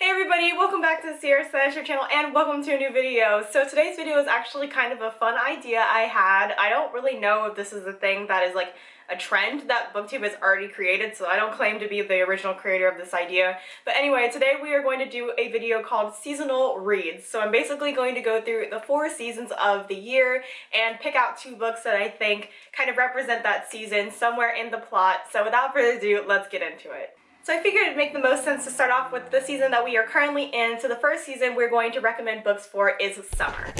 Hey everybody, welcome back to the Sierra Sunshine channel and welcome to a new video. So today's video is actually kind of a fun idea I had. I don't really know if this is a thing that is like a trend that BookTube has already created, so I don't claim to be the original creator of this idea. But anyway, today we are going to do a video called Seasonal Reads. So I'm basically going to go through the 4 seasons of the year and pick out 2 books that I think kind of represent that season somewhere in the plot. So without further ado, let's get into it. So I figured it'd make the most sense to start off with the season that we are currently in. So the first season we're going to recommend books for is summer.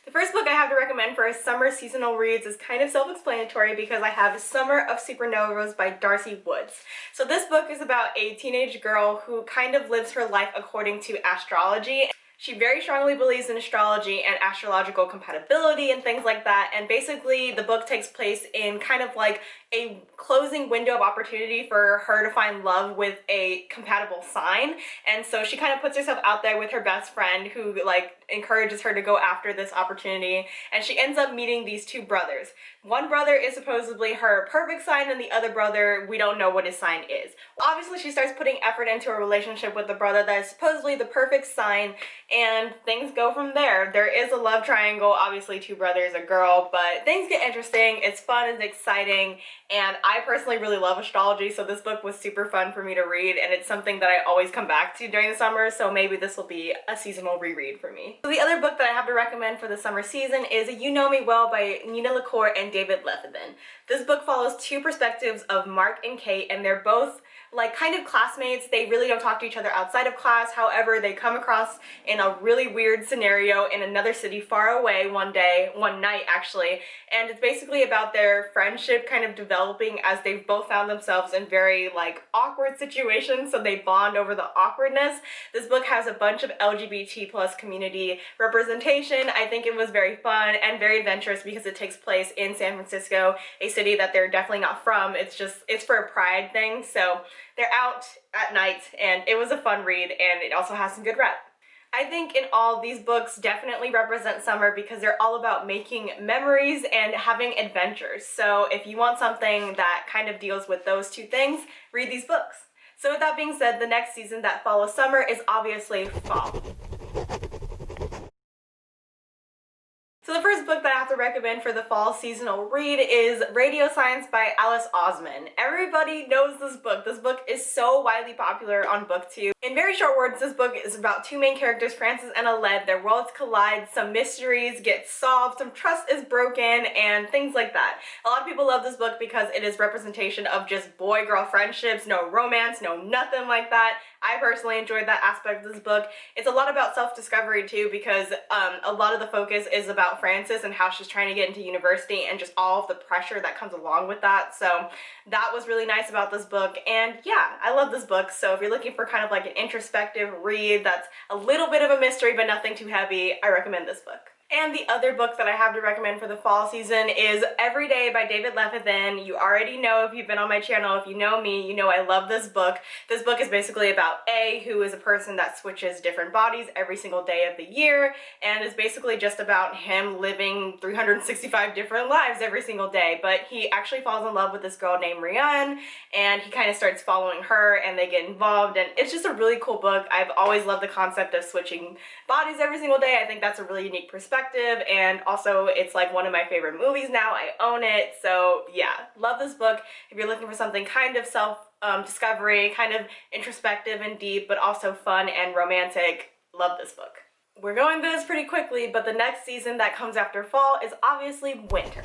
The first book I have to recommend for summer seasonal reads is kind of self-explanatory because I have Summer of Supernovas by Darcy Woods. So this book is about a teenage girl who kind of lives her life according to astrology. She very strongly believes in astrology and astrological compatibility and things like that, and basically the book takes place in kind of like a closing window of opportunity for her to find love with a compatible sign. And so she kind of puts herself out there with her best friend who like encourages her to go after this opportunity, and she ends up meeting these 2 brothers. One brother is supposedly her perfect sign and the other brother, we don't know what his sign is. Obviously she starts putting effort into a relationship with the brother that is supposedly the perfect sign, and things go from there. There is a love triangle, obviously 2 brothers, a girl, but things get interesting. It's fun, it's exciting, and I personally really love astrology, so this book was super fun for me to read, and it's something that I always come back to during the summer, so maybe this will be a seasonal reread for me. So the other book that I have to recommend for the summer season is You Know Me Well by Nina LaCour and David Levithan. This book follows 2 perspectives of Mark and Kate, and they're both like kind of classmates. They really don't talk to each other outside of class. However, they come across in a really weird scenario in another city far away one night actually, and it's basically about their friendship kind of developing as they've both found themselves in very like awkward situations, so they bond over the awkwardness. This book has a bunch of LGBT plus community representation. I think it was very fun and very adventurous because it takes place in San Francisco, a city that they're definitely not from. It's for a pride thing, so they're out at night, and it was a fun read, and it also has some good rep. I think in all, these books definitely represent summer because they're all about making memories and having adventures. So if you want something that kind of deals with those 2 things, read these books. So with that being said, the next season that follows summer is obviously fall. So the first book that I have to recommend for the fall seasonal read is Radio Science by Alice Osman. Everybody knows this book. This book is so widely popular on BookTube. In very short words, this book is about 2 main characters, Francis and Aled. Their worlds collide, some mysteries get solved, some trust is broken, and things like that. A lot of people love this book because it is representation of just boy-girl friendships, no romance, no nothing like that. I personally enjoyed that aspect of this book. It's a lot about self-discovery too, because a lot of the focus is about Frances and how she's trying to get into university and just all of the pressure that comes along with that. So that was really nice about this book, and yeah, I love this book. So if you're looking for kind of like an introspective read that's a little bit of a mystery but nothing too heavy, I recommend this book. And the other book that I have to recommend for the fall season is Every Day by David Levithan. You already know, if you've been on my channel, if you know me, you know I love this book. This book is basically about A, who is a person that switches different bodies every single day of the year, and is basically just about him living 365 different lives every single day. But he actually falls in love with this girl named Rianne, and he kind of starts following her, and they get involved, and it's just a really cool book. I've always loved the concept of switching bodies every single day. I think that's a really unique perspective, and also it's like one of my favorite movies now. I own it, so yeah, love this book. If you're looking for something kind of self-discovery, kind of introspective and deep, but also fun and romantic, love this book. We're going through this pretty quickly, but the next season that comes after fall is obviously winter.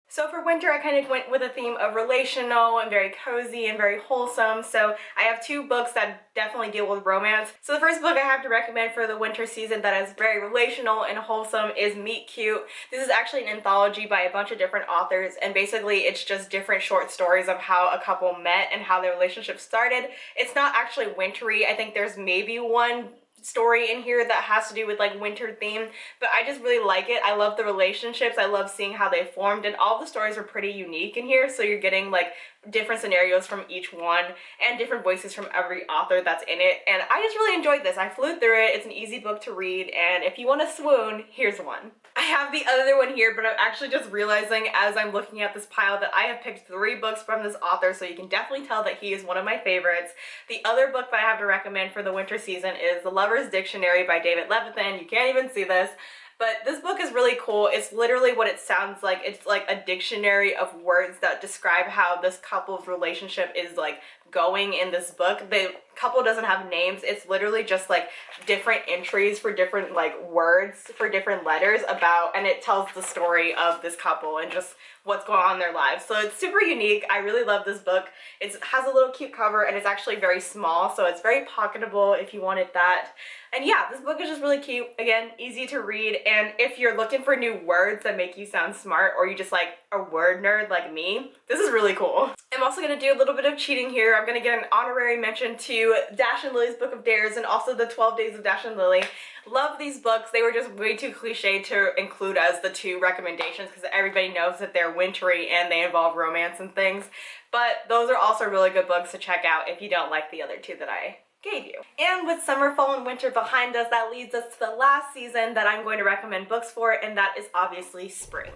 So for winter, I kind of went with a theme of relational and very cozy and very wholesome. So I have 2 books that definitely deal with romance. So the first book I have to recommend for the winter season that is very relational and wholesome is Meet Cute. This is actually an anthology by a bunch of different authors, and basically it's just different short stories of how a couple met and how their relationship started. It's not actually wintry. I think there's maybe one story in here that has to do with like winter theme, but I just really like it. I love the relationships. I love seeing how they formed, and all the stories are pretty unique in here, so you're getting like different scenarios from each one and different voices from every author that's in it, and I just really enjoyed this. I flew through it. It's an easy book to read, and if you want to swoon, here's one. I have the other one here, but I'm actually just realizing as I'm looking at this pile that I have picked 3 books from this author, so you can definitely tell that he is one of my favorites. The other book that I have to recommend for the winter season is The Lover's Dictionary by David Levithan. You can't even see this. But this book is really cool. It's literally what it sounds like. It's like a dictionary of words that describe how this couple's relationship is like going in this book. The couple doesn't have names. It's literally just like different entries for different like words for different letters about, and it tells the story of this couple and just what's going on in their lives. So it's super unique. I really love this book. It has a little cute cover and it's actually very small, so it's very pocketable if you wanted that. And yeah, this book is just really cute. Again, easy to read, and if you're looking for new words that make you sound smart, or you just like a word nerd like me, this is really cool. I'm also going to do a little bit of cheating here. I'm going to get an honorary mention to Dash and Lily's Book of Dares and also the 12 Days of Dash and Lily. Love these books. They were just way too cliche to include as the 2 recommendations because everybody knows that they're wintry and they involve romance and things. But those are also really good books to check out if you don't like the other 2 that I gave you. And with summer, fall, and winter behind us, that leads us to the last season that I'm going to recommend books for, and that is obviously spring.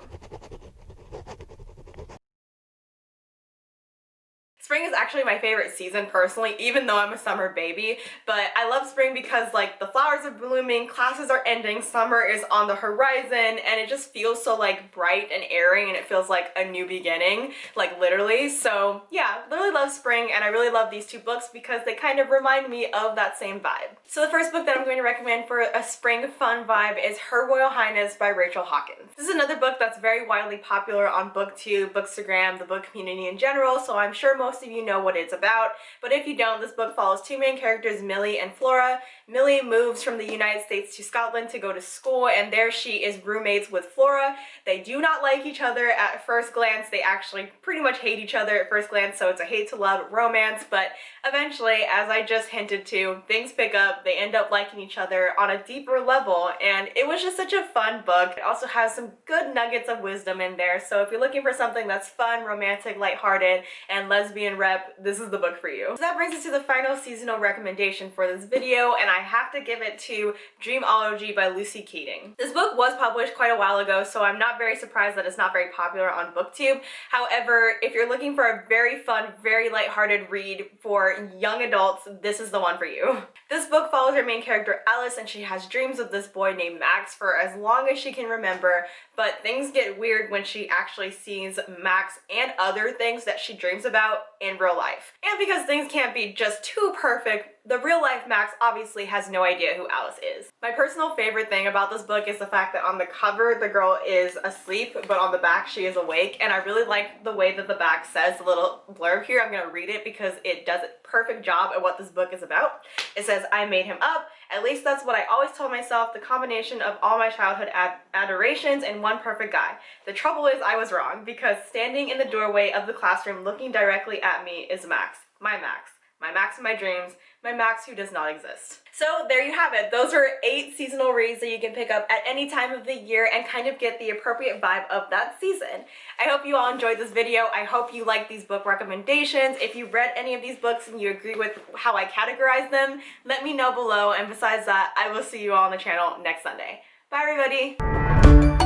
Spring is actually my favorite season personally, even though I'm a summer baby, but I love spring because like the flowers are blooming, classes are ending, summer is on the horizon, and it just feels so like bright and airy, and it feels like a new beginning, like literally. So yeah, really love spring, and I really love these 2 books because they kind of remind me of that same vibe. So the first book that I'm going to recommend for a spring fun vibe is Her Royal Highness by Rachel Hawkins. This is another book that's very widely popular on BookTube, Bookstagram, the book community in general, so I'm sure most of you know what it's about, but if you don't, this book follows 2 main characters, Millie and Flora. Millie moves from the United States to Scotland to go to school, and there she is roommates with Flora. They do not like each other at first glance. They actually pretty much hate each other at first glance, so it's a hate to love romance, but eventually, as I just hinted to, things pick up. They end up liking each other on a deeper level, and it was just such a fun book. It also has some good nuggets of wisdom in there, so if you're looking for something that's fun, romantic, lighthearted, and lesbian rep, this is the book for you. So that brings us to the final seasonal recommendation for this video, and I have to give it to Dreamology by Lucy Keating. This book was published quite a while ago, so I'm not very surprised that it's not very popular on BookTube. However, if you're looking for a very fun, very lighthearted read for young adults, this is the one for you. This book follows our main character Alice, and she has dreams of this boy named Max for as long as she can remember, but things get weird when she actually sees Max and other things that she dreams about in real life. And because things can't be just too perfect, the real life Max obviously has no idea who Alice is. My personal favorite thing about this book is the fact that on the cover the girl is asleep, but on the back she is awake, and I really like the way that the back says the little blurb here. I'm gonna read it because it does a perfect job at what this book is about. It says, "I made him up. At least that's what I always told myself, the combination of all my childhood adorations and one perfect guy. The trouble is I was wrong, because standing in the doorway of the classroom looking directly at me is Max. My Max. My Max in my dreams. My Max who does not exist." So there you have it. Those are 8 seasonal reads that you can pick up at any time of the year and kind of get the appropriate vibe of that season. I hope you all enjoyed this video. I hope you like these book recommendations. If you read any of these books and you agree with how I categorize them, let me know below. And besides that, I will see you all on the channel next Sunday. Bye everybody!